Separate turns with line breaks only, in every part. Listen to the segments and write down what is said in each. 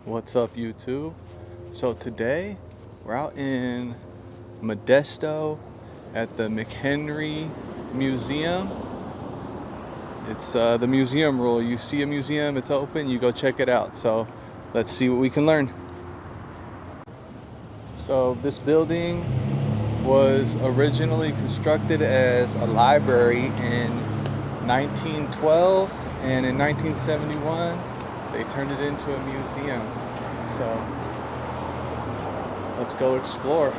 What's up, YouTube? So today we're out in Modesto at the McHenry Museum. It's the museum rule. You see a museum, it's open, you go check it out. So let's see what we can learn. So this building was originally constructed as a library in 1912, and in 1971 they turned it into a museum. So let's go explore.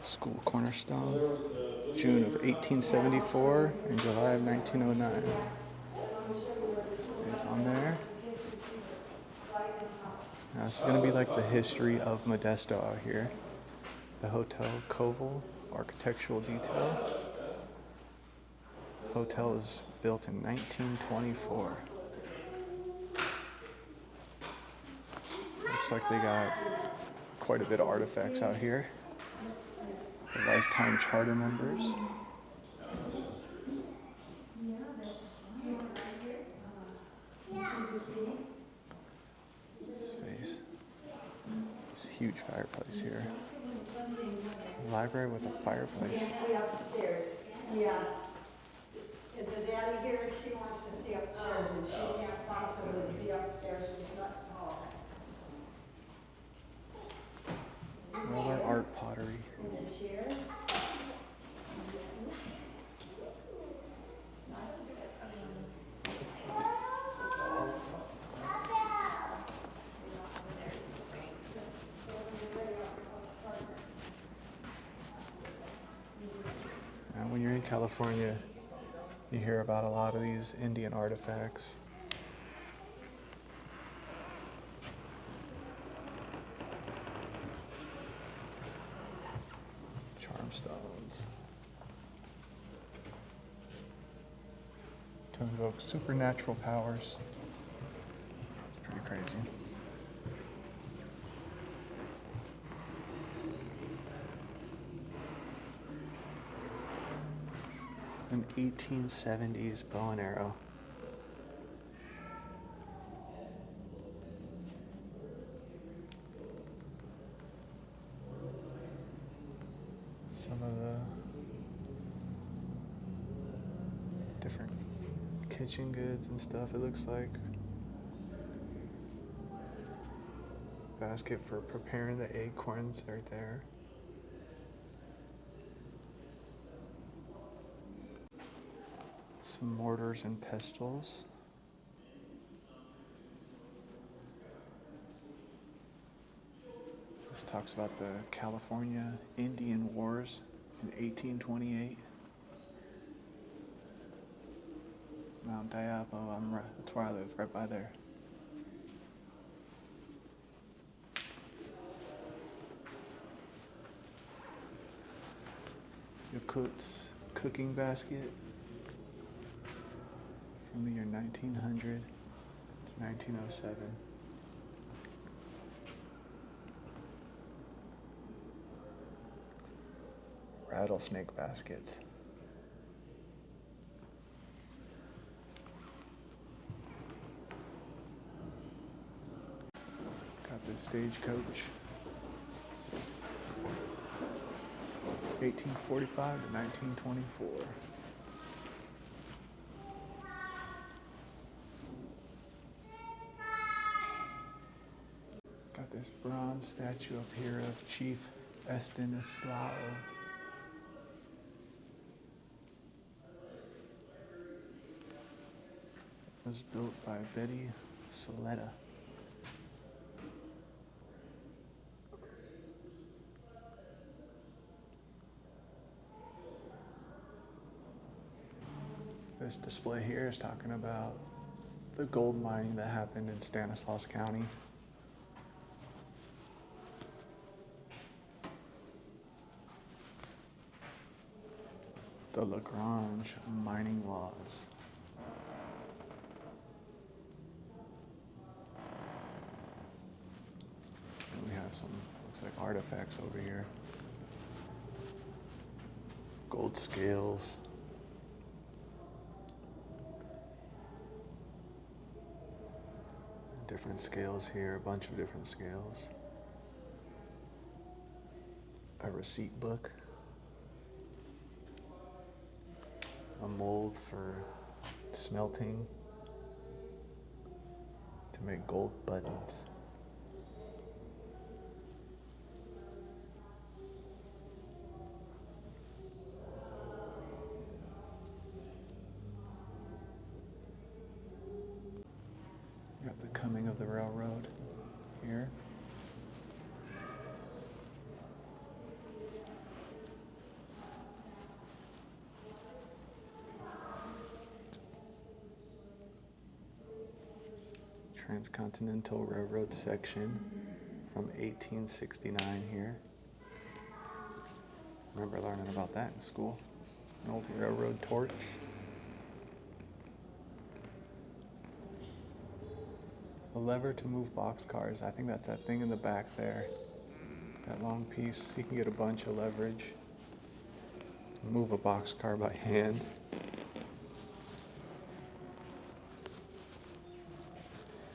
School cornerstone, June of 1874 and July of 1909. Stays on there. Now this is going to be like the history of Modesto out here. The Hotel Koval, architectural detail. Hotel was built in 1924. Looks like they got quite a bit of artifacts out here. The lifetime charter members. Space. This huge fireplace here. Library with a fireplace.
See upstairs. Yeah. Is the daddy here? She wants to see upstairs and she can't possibly see upstairs. She's not tall.
Another art pottery. And when you're in California, you hear about a lot of these Indian artifacts. Charm stones. To invoke supernatural powers. It's pretty crazy. An 1870s bow and arrow. Some of the different kitchen goods and stuff, it looks like. Basket for preparing the acorns right there. Some mortars and pestles. This talks about the California Indian Wars in 1828. Mount Diablo, that's where I live, right by there. Yakut's cooking basket from the year 1900 to 1907. Rattlesnake baskets. Got this stagecoach. 1845 to 1924. Got this bronze statue up here of Chief Estanislao. It was built by Betty Saletta. This display here is talking about the gold mining that happened in Stanislaus County. The Lagrange mining laws. And we have some, looks like artifacts over here. Gold scales. Different scales here, a bunch of different scales. A receipt book. A mold for smelting to make gold buttons. Got the coming of the railroad here. Transcontinental Railroad section from 1869 here. Remember learning about that in school. An old railroad torch. A lever to move boxcars. I think that's that thing in the back there. That long piece. You can get a bunch of leverage. Move a boxcar by hand.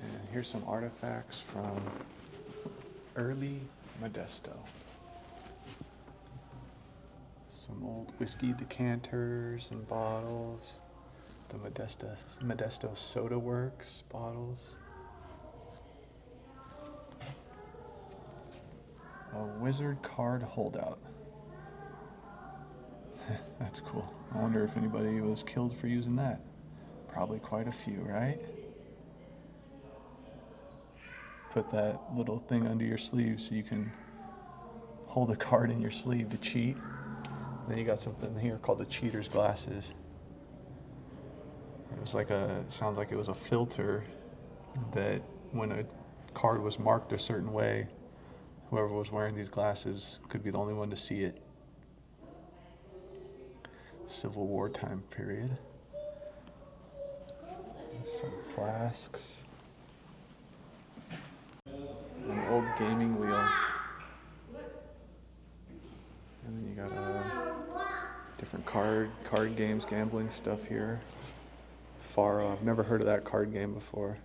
And here's some artifacts from early Modesto. Some old whiskey decanters and bottles. The Modesto Soda Works bottles. A wizard card holdout. That's cool. I wonder if anybody was killed for using that. Probably quite a few, right? Put that little thing under your sleeve so you can hold a card in your sleeve to cheat. Then you got something here called the cheater's glasses. It sounds like it was a filter that when a card was marked a certain way, whoever was wearing these glasses could be the only one to see it. Civil War time period. Some flasks. An old gaming wheel. And then you got different card games, gambling stuff here. Faro, I've never heard of that card game before.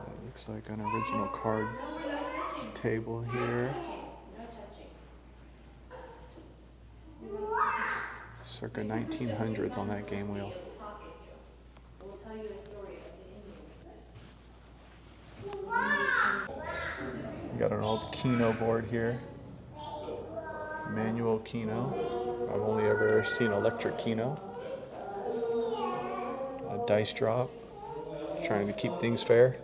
It looks like an original card table here. Circa 1900s on that game wheel. We got an old Keno board here. Manual Keno. I've only ever seen electric Keno. A dice drop. Trying to keep things fair.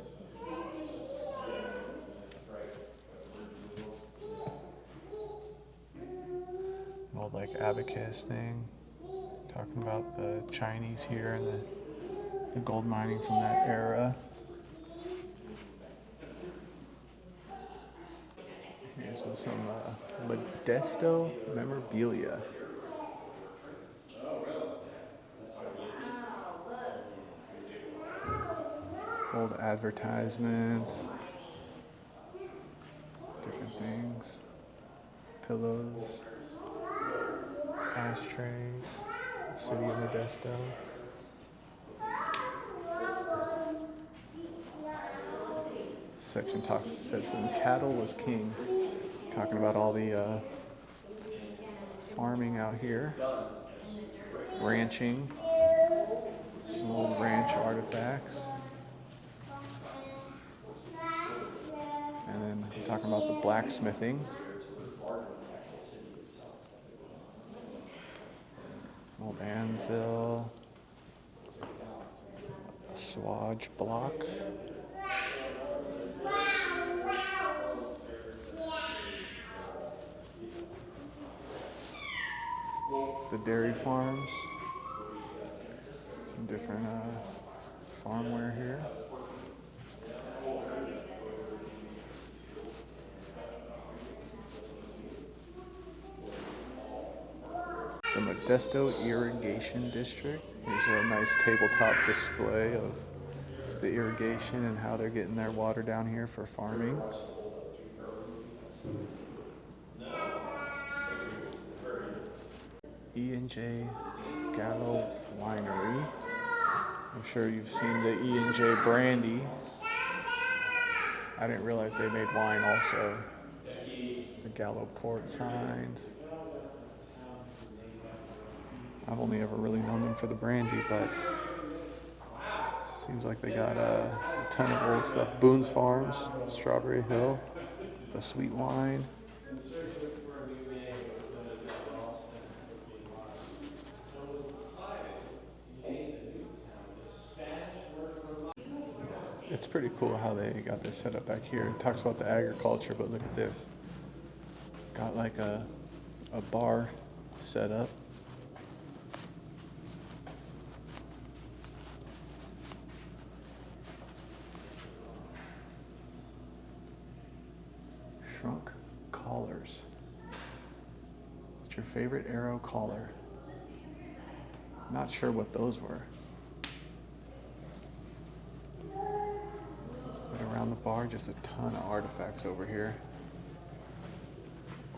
An old abacus thing. Talking about the Chinese here and the gold mining from that era. Here's with some Modesto memorabilia. Old advertisements, different things, pillows, ashtrays, city of Modesto. This section says when cattle was king, talking about all the farming out here, ranching, some old ranch artifacts. And then talking about the blacksmithing. Old anvil. Swage block. The dairy farms. Some different farmware here. The Modesto Irrigation District. Here's a nice tabletop display of the irrigation and how they're getting their water down here for farming. E&J Gallo Winery. I'm sure you've seen the E&J brandy. I didn't realize they made wine also. The Gallo Port signs. I've only ever really known them for the brandy, but seems like they got a ton of old stuff. Boone's Farms, Strawberry Hill, a sweet wine. It's pretty cool how they got this set up back here. It talks about the agriculture, but look at this. Got like a bar set up. Shrunk collars. What's your favorite arrow collar? Not sure what those were. But around the bar, just a ton of artifacts over here.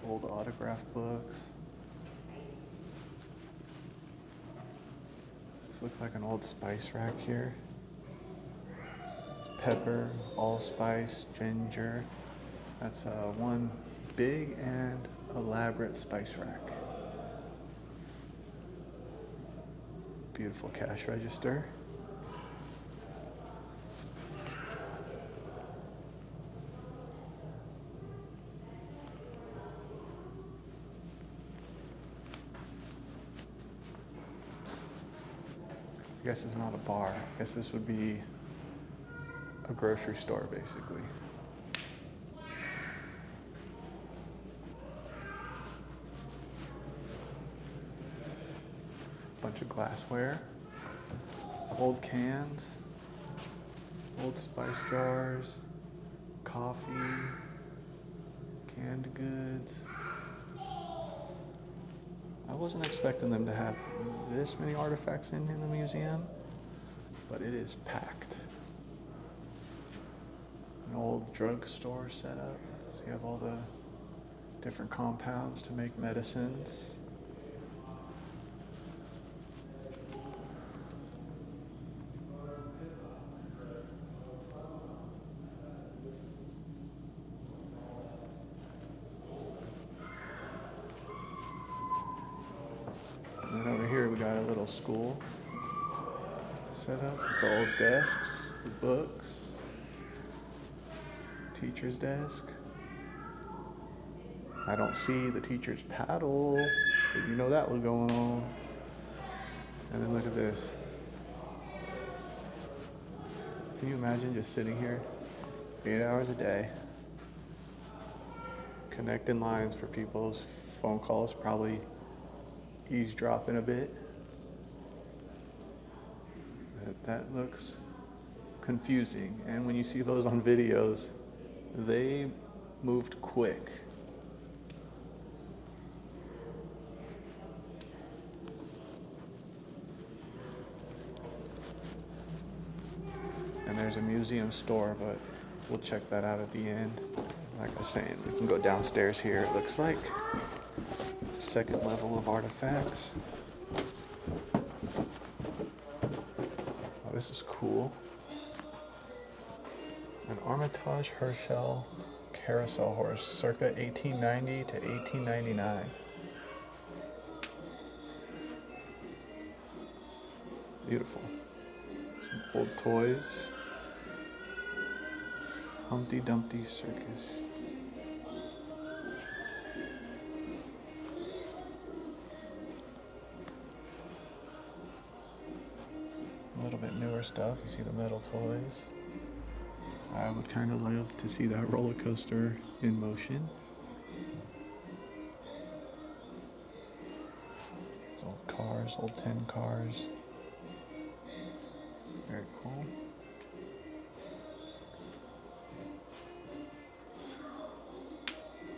Old autograph books. This looks like an old spice rack here. Pepper, allspice, ginger. That's one big and elaborate spice rack. Beautiful cash register. I guess it's not a bar. I guess this would be a grocery store, basically. Bunch of glassware, old cans, old spice jars, coffee, canned goods. I wasn't expecting them to have this many artifacts in the museum, but it is packed. An old drugstore set up, so you have all the different compounds to make medicines. And then over here we got a little school set up with the old desks, the books, teacher's desk. I don't see the teacher's paddle, but you know that was going on. And then look at this. Can you imagine just sitting here 8 hours a day, connecting lines for people's phone calls, probably eavesdropping a bit? That looks confusing. And when you see those on videos, they moved quick. And there's a museum store, but we'll check that out at the end. Like I was saying, we can go downstairs here. It looks like second level of artifacts. Oh, this is cool. An Armitage Herschel carousel horse, circa 1890 to 1899. Beautiful. Some old toys. Humpty Dumpty Circus. A little bit newer stuff. You see the metal toys. I would kind of love to see that roller coaster in motion. Those old cars, old tin cars. Very cool.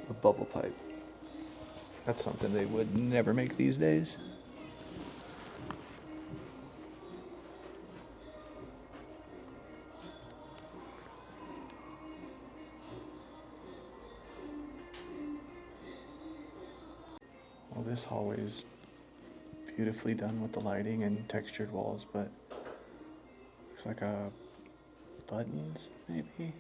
A bubble pipe. That's something they would never make these days. Well, this hallway is beautifully done with the lighting and textured walls, but Looks like buttons, maybe.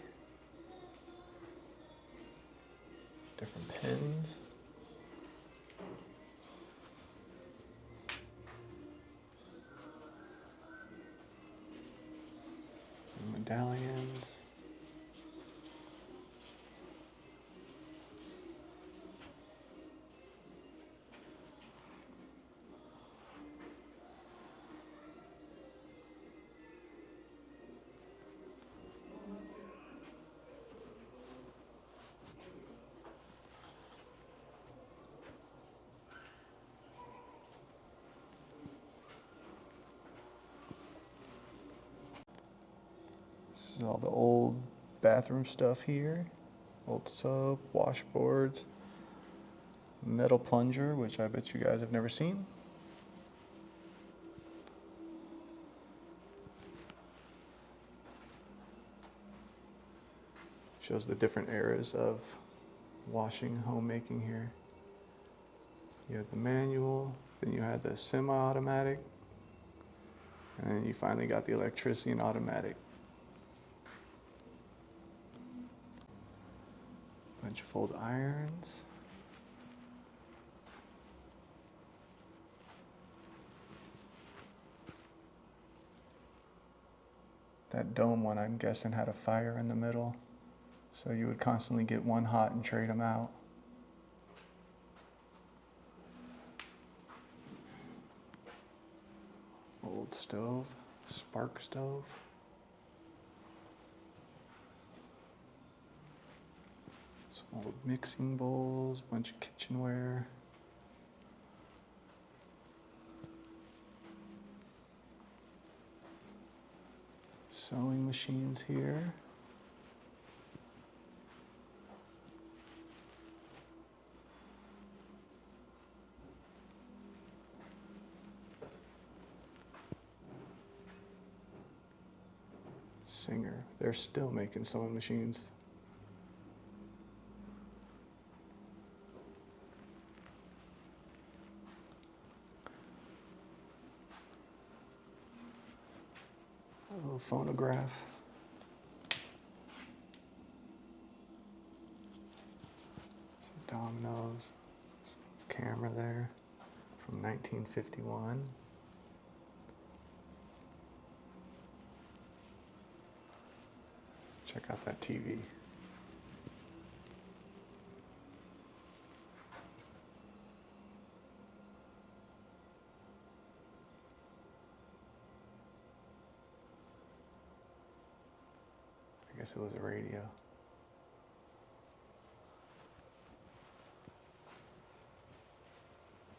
Different pins. Medallions. This is all the old bathroom stuff here. Old soap, washboards, metal plunger, which I bet you guys have never seen. Shows the different eras of washing, homemaking here. You had the manual, then you had the semi-automatic, and then you finally got the electricity and automatic. Bunch of old irons. That dome one, I'm guessing, had a fire in the middle, so you would constantly get one hot and trade them out. Old stove, spark stove. Some old mixing bowls, bunch of kitchenware. Sewing machines here. Singer, they're still making sewing machines. A little phonograph. Some dominoes. Some camera there from 1951. Check out that TV. I guess it was a radio.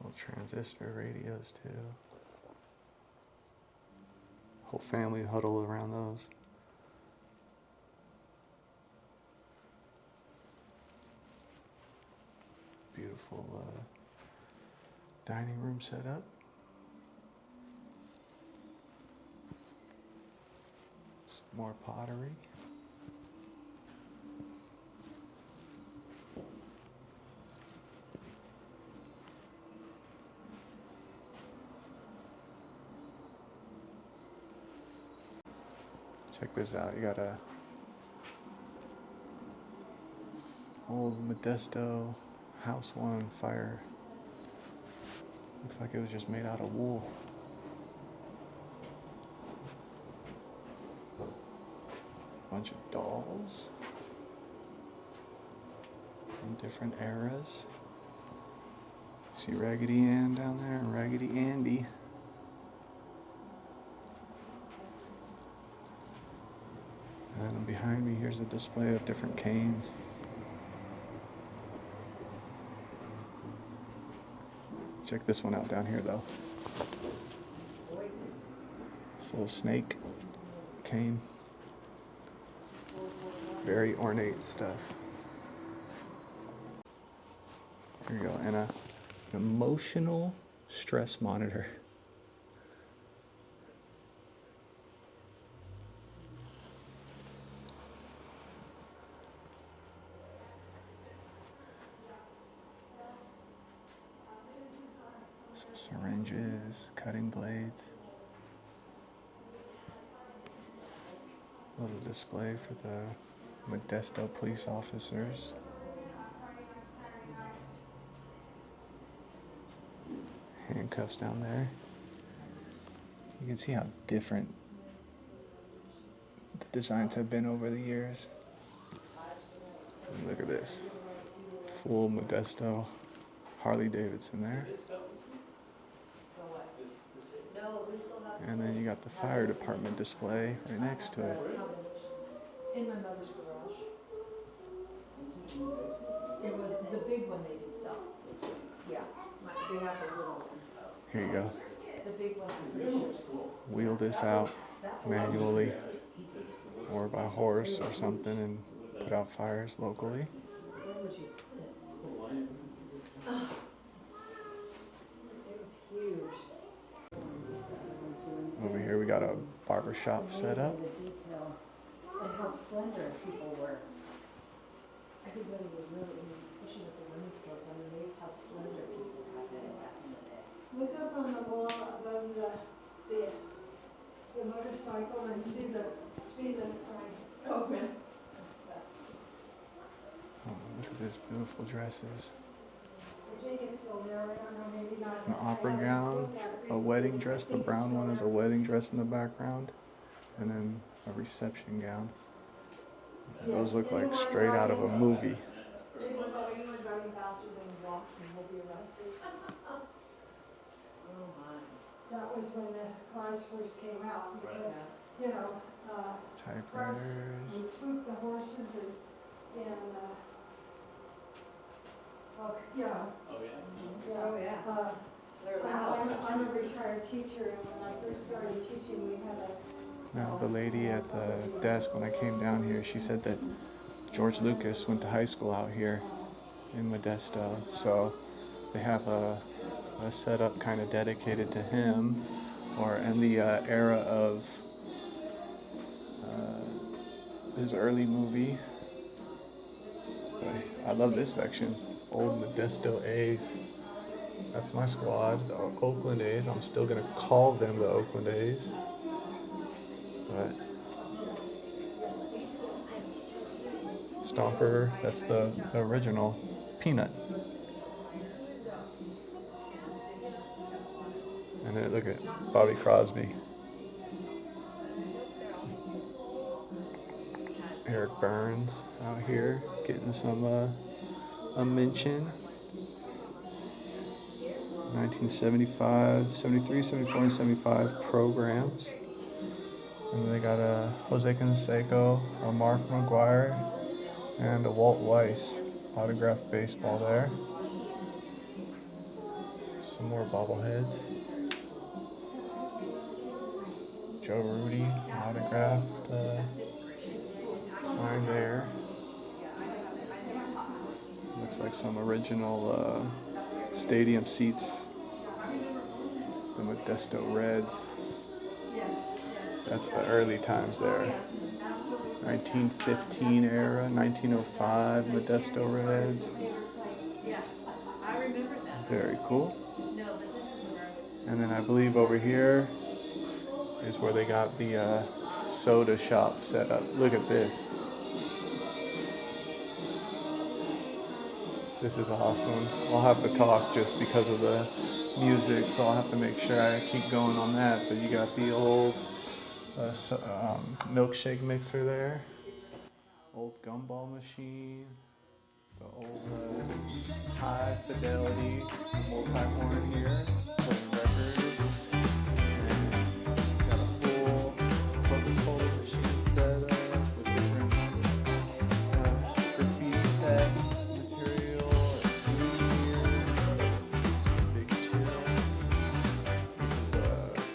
Little transistor radios too. Whole family huddled around those. Beautiful dining room setup. Some more pottery. Check this out. You got a old Modesto House One fire. Looks like it was just made out of wool. Bunch of dolls from different eras. See Raggedy Ann down there and Raggedy Andy. And then behind me, here's a display of different canes. Check this one out down here though. Full snake cane. Very ornate stuff. Here you go, and an emotional stress monitor. Some syringes, cutting blades. Little display for the Modesto police officers. Handcuffs down there. You can see how different the designs have been over the years. And look at this. Full Modesto Harley Davidson there. And then you got the fire department display right next to it.
In my mother's garage. It was the big one they did sell. Yeah, they have a little one.
Here you go.
The big one, I'm pretty sure.
Wheel this out manually or by horse or something and put out fires locally.
Where would you put it? It was huge.
Over here we got a barber shop set up.
The detail and how slender people were. Everybody was really, especially with the women's clothes, I'm amazed how slender people have been back in the day. Look up on the wall above the motorcycle and see the speed limit sign. Oh, man.
Oh, look at this, beautiful dresses.
I think it's still there, I don't know, maybe not.
An opera gown, a wedding dress. The brown one is a wedding dress in the background, and then a reception gown. Those look like straight out of a movie.
Anyone driving faster than you walk and will be arrested. Oh my. That was when the cars first came out, because, you know, cars
Typewriters.
would spook the horses and yeah.
Oh, yeah?
Yeah.
Oh, yeah. They're
I'm a retired teacher, and when I first started teaching, we had
Now, the lady at the desk when I came down here, she said that George Lucas went to high school out here in Modesto, so they have a setup kind of dedicated to him, or in the era of his early movie. But I love this section. Old Modesto A's. That's my squad, the Oakland A's. I'm still gonna call them the Oakland A's. But Stomper, that's the original Peanut. And then look at Bobby Crosby. Eric Burns out here getting some a mention. 1975, 73, 74, and 75 programs. And then they got a Jose Canseco, a Mark McGuire, and a Walt Weiss autographed baseball there. Some more bobbleheads. Joe Rudy autographed sign there. Looks like some original stadium seats. The Modesto Reds. That's the early times there. 1915 era, 1905 Modesto Reds.
Yeah, I remember that.
Very cool.
No, but this is where.
And then I believe over here is where they got the soda shop set up. Look at this. This is awesome. I'll have to talk just because of the music, so I'll have to make sure I keep going on that. But you got the old milkshake mixer there, old gumball machine, the old high fidelity multi-horn here, playing records, and got a full Coca-Cola machine set up with different graffiti text material, a CD here, big chill. This is a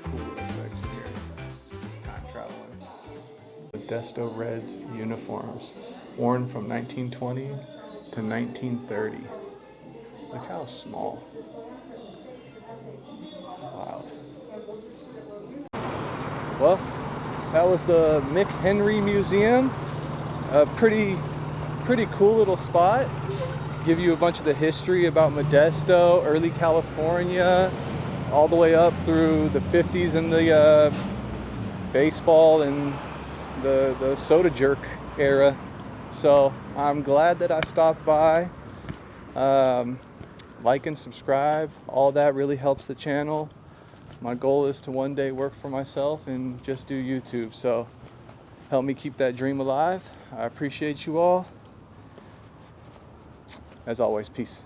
cool little section here. Time traveling. Modesto Reds uniforms, worn from 1920 to 1930. Look how small. Wild. Well, that was the McHenry Museum. A pretty cool little spot. Give you a bunch of the history about Modesto, early California, all the way up through the 50s and the baseball and the soda jerk era. So I'm glad that I stopped by. Like and subscribe, all that really helps the channel. My goal is to one day work for myself and just do YouTube. So help me keep that dream alive. I appreciate you all. As always, peace.